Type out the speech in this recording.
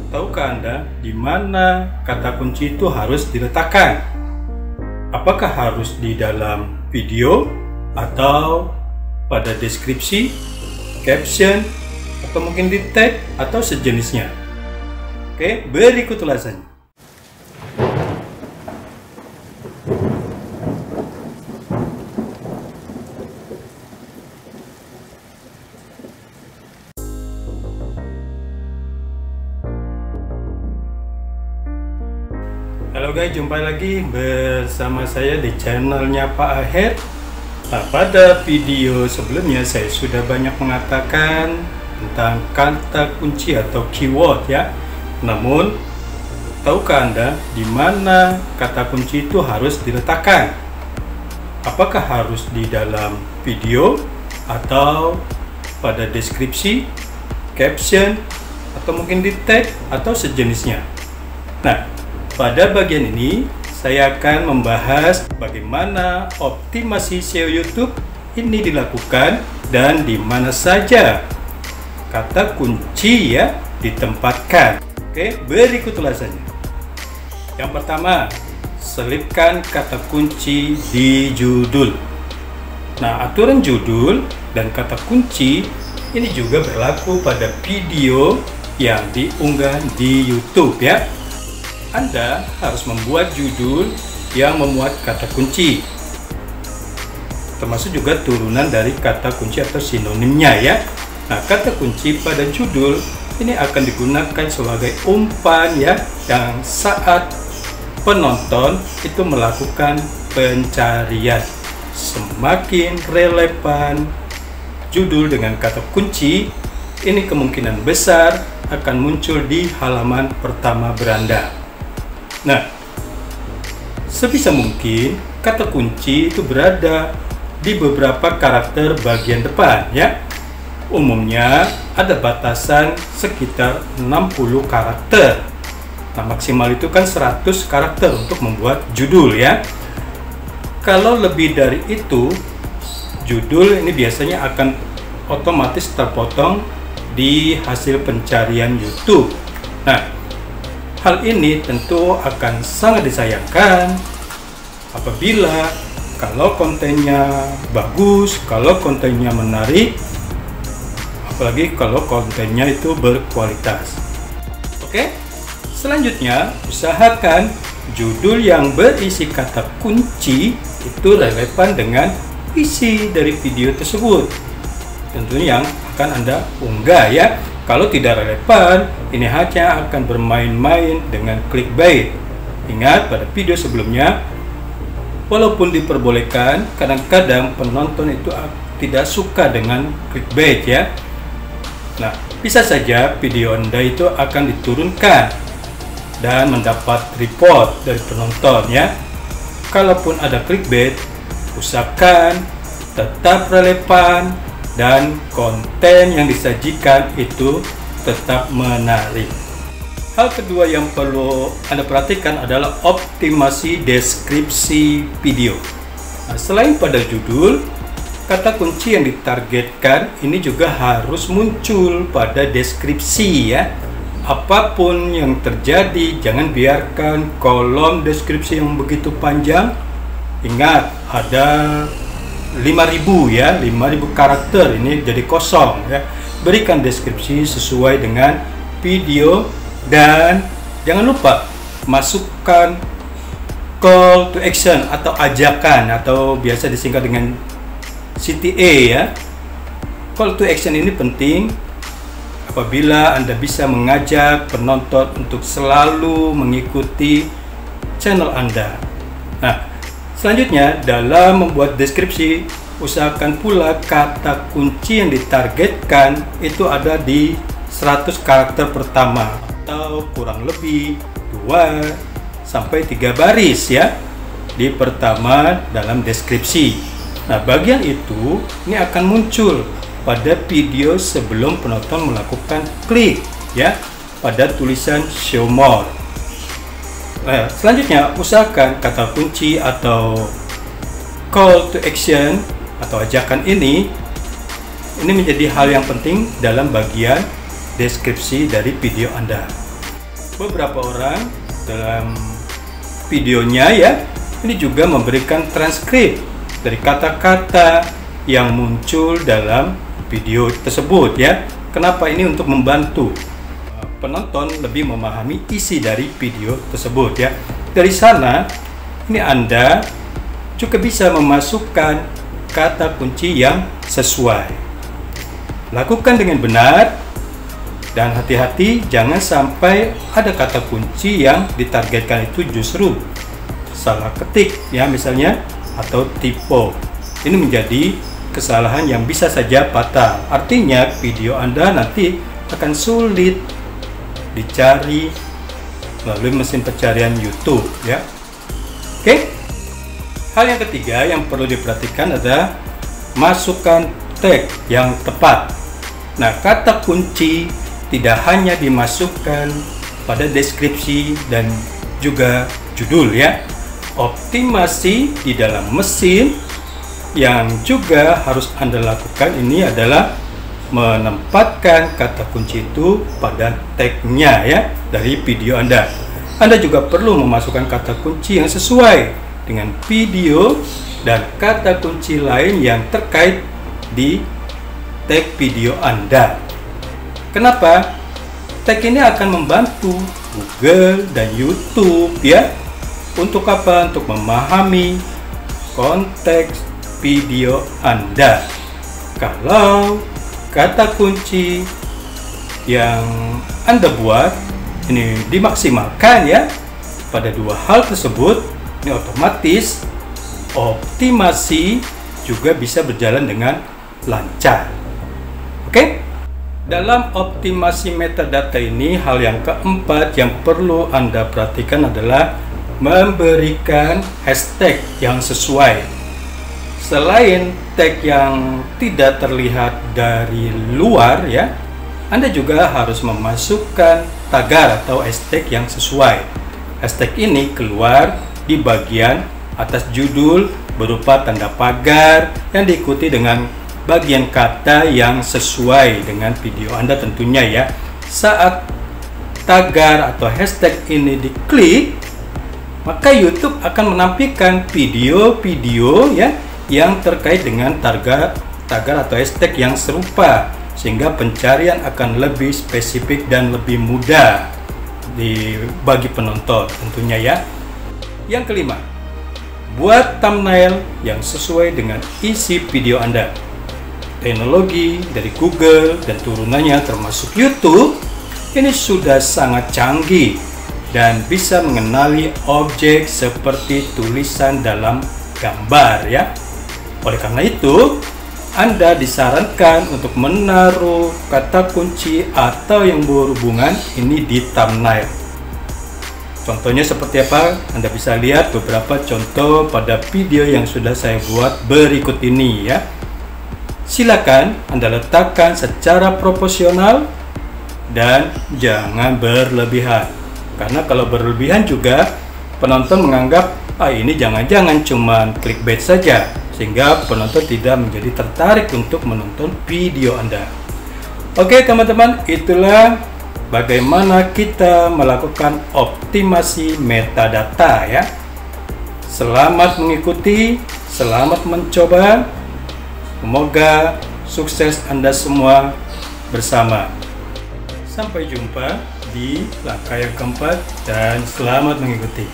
Tahukah Anda di mana kata kunci itu harus diletakkan? Apakah harus di dalam video atau pada deskripsi, caption, atau mungkin di tag atau sejenisnya? Oke, berikut ulasannya. Halo guys, jumpa lagi bersama saya di channelnya Pak Aher. Nah, pada video sebelumnya saya sudah banyak mengatakan tentang kata kunci atau keyword ya. Namun, tahukah Anda di mana kata kunci itu harus diletakkan? Apakah harus di dalam video atau pada deskripsi, caption, atau mungkin di tag atau sejenisnya? Nah, pada bagian ini, saya akan membahas bagaimana optimasi SEO YouTube ini dilakukan dan di mana saja kata kunci ya ditempatkan. Oke, berikut ulasannya. Yang pertama, selipkan kata kunci di judul. Nah, aturan judul dan kata kunci ini juga berlaku pada video yang diunggah di YouTube ya. Anda harus membuat judul yang memuat kata kunci, termasuk juga turunan dari kata kunci atau sinonimnya ya. Nah, kata kunci pada judul ini akan digunakan sebagai umpan ya, yang saat penonton itu melakukan pencarian. Semakin relevan judul dengan kata kunci, ini kemungkinan besar akan muncul di halaman pertama beranda. Nah, sebisa mungkin kata kunci itu berada di beberapa karakter bagian depan ya. Umumnya ada batasan sekitar 60 karakter. Nah, maksimal itu kan 100 karakter untuk membuat judul ya. Kalau lebih dari itu, judul ini biasanya akan otomatis terpotong di hasil pencarian YouTube. Nah, hal ini tentu akan sangat disayangkan apabila kalau kontennya bagus, kalau kontennya menarik, apalagi kalau kontennya itu berkualitas. Oke, selanjutnya usahakan judul yang berisi kata kunci itu relevan dengan isi dari video tersebut. Tentunya yang akan Anda unggah ya. Kalau tidak relevan, ini hanya akan bermain-main dengan clickbait. Ingat pada video sebelumnya, walaupun diperbolehkan, kadang-kadang penonton itu tidak suka dengan clickbait ya. Nah, bisa saja video Anda itu akan diturunkan dan mendapat report dari penonton ya. Kalaupun ada clickbait, usahakan tetap relevan dan konten yang disajikan itu tetap menarik. Hal kedua yang perlu Anda perhatikan adalah optimasi deskripsi video. Nah, selain pada judul, kata kunci yang ditargetkan ini juga harus muncul pada deskripsi ya. Apapun yang terjadi, jangan biarkan kolom deskripsi yang begitu panjang. Ingat, ada 5.000 ya, 5.000 karakter ini jadi kosong ya. Berikan deskripsi sesuai dengan video dan jangan lupa masukkan call to action atau ajakan atau biasa disingkat dengan CTA ya. Call to action ini penting apabila Anda bisa mengajak penonton untuk selalu mengikuti channel Anda. Nah, selanjutnya, dalam membuat deskripsi, usahakan pula kata kunci yang ditargetkan itu ada di 100 karakter pertama atau kurang lebih 2 sampai 3 baris ya di pertama dalam deskripsi. Nah, bagian itu ini akan muncul pada video sebelum penonton melakukan klik ya pada tulisan show more. Nah, selanjutnya usahakan kata kunci atau call to action atau ajakan ini menjadi hal yang penting dalam bagian deskripsi dari video Anda. beberapa orang dalam videonya ya, ini juga memberikan transkrip dari kata-kata yang muncul dalam video tersebut ya. Kenapa ini? Untuk membantu penonton lebih memahami isi dari video tersebut ya. Dari sana ini Anda juga bisa memasukkan kata kunci yang sesuai. Lakukan dengan benar dan hati-hati, jangan sampai ada kata kunci yang ditargetkan itu justru salah ketik ya misalnya, atau typo. Ini menjadi kesalahan yang bisa saja fatal. Artinya video Anda nanti akan sulit dicari melalui mesin pencarian YouTube ya. Oke. Hal yang ketiga yang perlu diperhatikan adalah masukkan tag yang tepat. Nah, kata kunci tidak hanya dimasukkan pada deskripsi dan juga judul ya. Optimasi di dalam mesin yang juga harus Anda lakukan ini adalah menempatkan kata kunci itu pada tagnya ya dari video Anda. Anda juga perlu memasukkan kata kunci yang sesuai dengan video dan kata kunci lain yang terkait di tag video Anda. Kenapa? Tag ini akan membantu Google dan YouTube ya. Untuk apa? Untuk memahami konteks video Anda. Kalau kata kunci yang Anda buat ini dimaksimalkan ya pada dua hal tersebut, ini otomatis optimasi juga bisa berjalan dengan lancar. Oke? Dalam optimasi metadata ini, hal yang keempat yang perlu Anda perhatikan adalah memberikan hashtag yang sesuai. Selain tag yang tidak terlihat dari luar ya, Anda juga harus memasukkan tagar atau hashtag yang sesuai. Hashtag ini keluar di bagian atas judul berupa tanda pagar yang diikuti dengan bagian kata yang sesuai dengan video Anda tentunya ya. Saat tagar atau hashtag ini diklik, maka YouTube akan menampilkan video-video ya yang terkait dengan tagar atau hashtag yang serupa, sehingga pencarian akan lebih spesifik dan lebih mudah bagi penonton tentunya ya. Yang kelima, buat thumbnail yang sesuai dengan isi video Anda. Teknologi dari Google dan turunannya termasuk YouTube ini sudah sangat canggih dan bisa mengenali objek seperti tulisan dalam gambar ya. Oleh karena itu, Anda disarankan untuk menaruh kata kunci atau yang berhubungan ini di thumbnail. Contohnya seperti apa? Anda bisa lihat beberapa contoh pada video yang sudah saya buat berikut ini ya. Silakan Anda letakkan secara proporsional dan jangan berlebihan. Karena kalau berlebihan juga penonton menganggap ini jangan-jangan cuma clickbait saja, sehingga penonton tidak menjadi tertarik untuk menonton video Anda. Oke teman-teman, itulah bagaimana kita melakukan optimasi metadata ya. Selamat mengikuti, selamat mencoba. Semoga sukses Anda semua bersama. Sampai jumpa di langkah yang keempat dan selamat mengikuti.